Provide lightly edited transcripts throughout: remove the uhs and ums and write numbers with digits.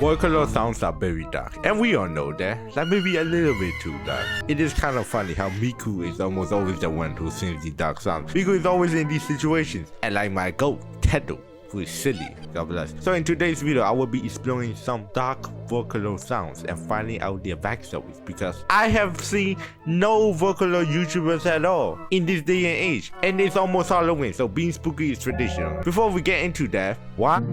Vocaloid sounds are very dark, and we all know that. Like maybe a little bit too dark. It is kind of funny how Miku is almost always the one who sings the dark sounds. Miku is always in these situations, and like my goat, Tedo, who is silly, God bless. So in today's video, I will be exploring some dark Vocaloid sounds and finding out their backstories, because I have seen no Vocaloid YouTubers at all in this day and age, and it's almost Halloween, so being spooky is traditional. Before we get into that, what?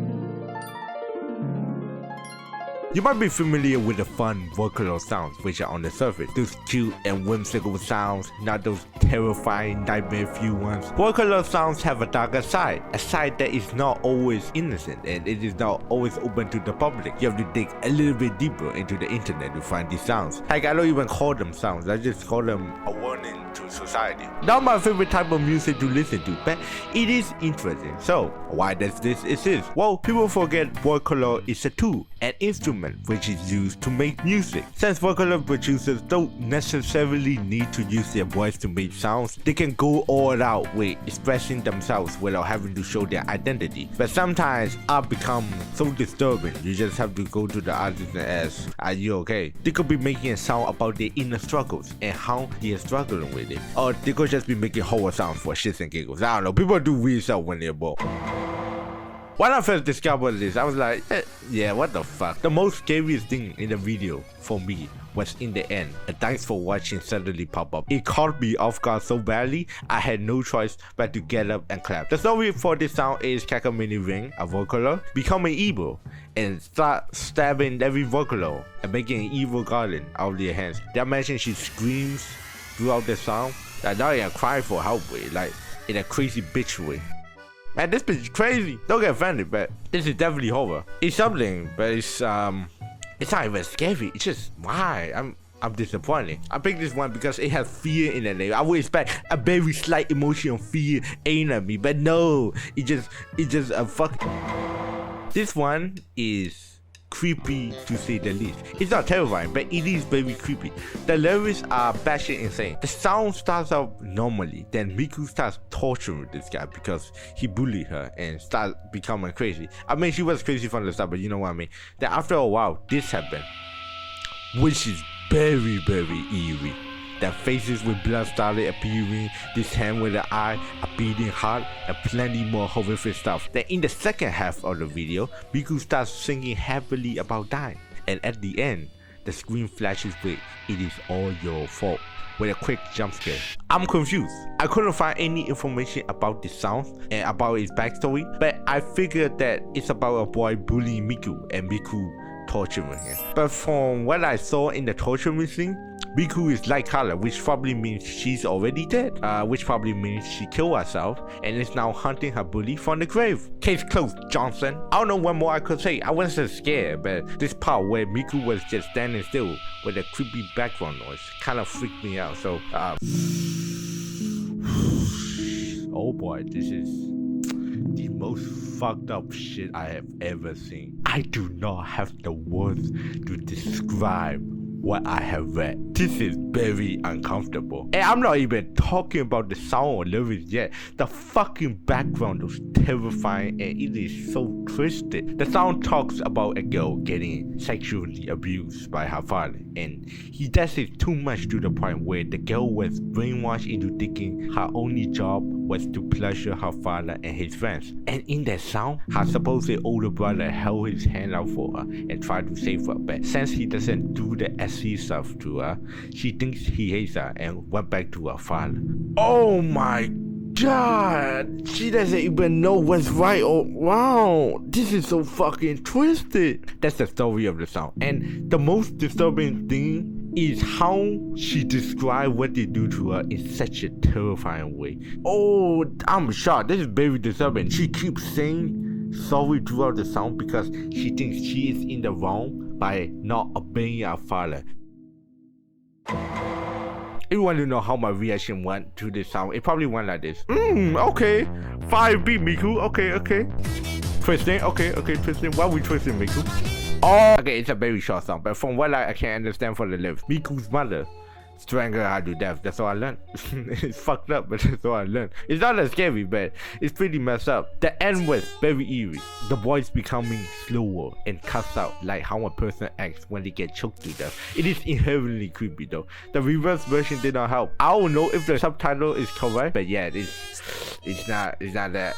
You might be familiar with the fun Vocaloid sounds which are on the surface. Those cute and whimsical sounds, not those terrifying nightmare-fuel ones. Vocaloid sounds have a darker side, a side that is not always innocent and it is not always open to the public. You have to dig a little bit deeper into the internet to find these sounds. Like, I don't even call them sounds, I just call them a warning to society. Not my favorite type of music to listen to, but it is interesting. So, why does this exist? Well, people forget Vocaloid is a tool, an instrument which is used to make music. Since Vocaloid producers don't necessarily need to use their voice to make sounds, they can go all out with expressing themselves without having to show their identity. But sometimes art becomes so disturbing, you just have to go to the artist and ask, are you okay? They could be making a sound about their inner struggles and how they are struggling with it. Or they could just be making horror sounds for shits and giggles. I don't know, people do weird stuff when they're bored. When I first discovered this, I was like, yeah, what the fuck? The most scariest thing in the video for me was in the end. And thanks for watching suddenly pop up. It caught me off guard so badly, I had no choice but to get up and clap. The story for this sound is Kakamini Ring, a Vocaloid, becoming evil and start stabbing every Vocaloid and making an evil garden out of their hands. Did I mention she screams throughout the sound? Like, not even cry for help way, like in a crazy bitch way. Man, this bitch is crazy. Don't get offended, but this is definitely horror. It's something, but it's not even scary. It's just why I'm disappointed. I picked this one because it has fear in the name. I would expect a very slight emotion of fear aimed at me, but no, it's just a fuck. This one is creepy to say the least. It's not terrifying, but it is very creepy. The lyrics are batshit insane. The sound starts out normally, then Miku starts torturing this guy because he bullied her and starts becoming crazy. I mean, she was crazy from the start, but you know what I mean. Then after a while, this happened, which is very, very eerie. The faces with blood started appearing, this hand with an eye, a beating heart, and plenty more horrific stuff. Then in the second half of the video, Miku starts singing happily about dying. And at the end, the screen flashes with "It is all your fault" with a quick jump scare. I'm confused. I couldn't find any information about this sound and about its backstory, but I figured that it's about a boy bullying Miku and Miku torturing him. But from what I saw in the torturing scene, Miku is light color, which probably means she's already dead, which probably means she killed herself and is now hunting her bully from the grave. Case closed, Johnson. I don't know what more I could say. I wasn't scared, but this part where Miku was just standing still with a creepy background noise kind of freaked me out. So, oh boy, this is the most fucked up shit I have ever seen. I do not have the words to describe what I have read. This is very uncomfortable. And I'm not even talking about the sound or lyrics yet. The fucking background is terrifying and it is so twisted. The sound talks about a girl getting sexually abused by her father, and he does it too much to the point where the girl was brainwashed into thinking her only job was to pleasure her father and his friends. And in that sound, her supposed older brother held his hand out for her and tried to save her, but since he doesn't do the SC stuff to her, she thinks he hates her and went back to her father. Oh my god, she doesn't even know what's right or wrong. This is so fucking twisted. That's the story of the sound, and the most disturbing thing is how she described what they do to her in such a terrifying way. Oh, I'm shocked. This is very disturbing. She keeps saying sorry throughout the sound because she thinks she is in the wrong by not obeying her father. If you want to know how my reaction went to this sound, it probably went like this. Okay. 5B Miku. Okay. Twisting. Okay, twisting. Why are we twisting, Miku? Oh, okay, it's a very short song, but from what I can understand from the lyrics, Miku's mother strangle her to death. That's all I learned. It's fucked up, but that's all I learned. It's not that scary, but it's pretty messed up. The end was very eerie. The voice becoming slower and cuts out like how a person acts when they get choked to death. It is inherently creepy though. The reverse version did not help. I don't know if the subtitle is correct, but yeah, it's not that.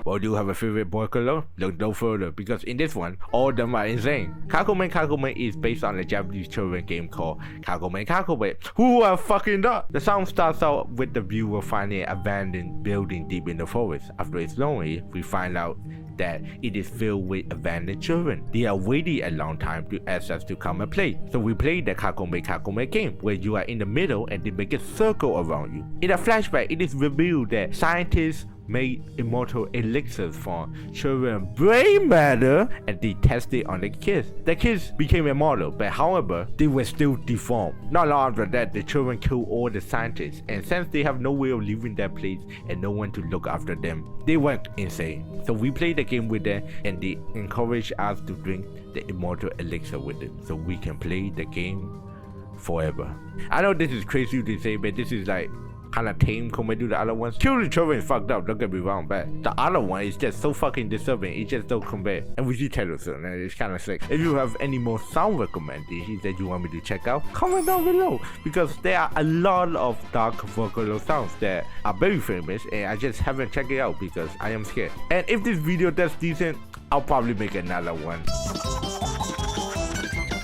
Well, do you have a favorite boy color? Look no further, because in this one, all of them are insane. Kakumen is based on a Japanese children game called Kakumen. Who are fucking that? The song starts out with the viewer finding an abandoned building deep in the forest. After exploring it, we find out that it is filled with abandoned children. They are waiting a long time to ask us to come and play. So we play the Kakumen game, where you are in the middle and they make a circle around you. In a flashback, it is revealed that scientists made immortal elixirs from children's brain matter and they tested on the kids. The kids became immortal, but however, they were still deformed. Not long after that, the children killed all the scientists, and since they have no way of leaving their place and no one to look after them, they went insane. So we played the game with them and they encouraged us to drink the immortal elixir with them so we can play the game forever. I know this is crazy to say, but this is like kind of tame compared to the other ones. Kill the children is fucked up, don't get me wrong, but the other one is just so fucking disturbing. It just don't compare. And we see Taylor soon, and it's kind of sick. If you have any more sound recommendations that you want me to check out, comment down below, because there are a lot of dark Vocaloid sounds that are very famous and I just haven't checked it out because I am scared. And if this video does decent, I'll probably make another one.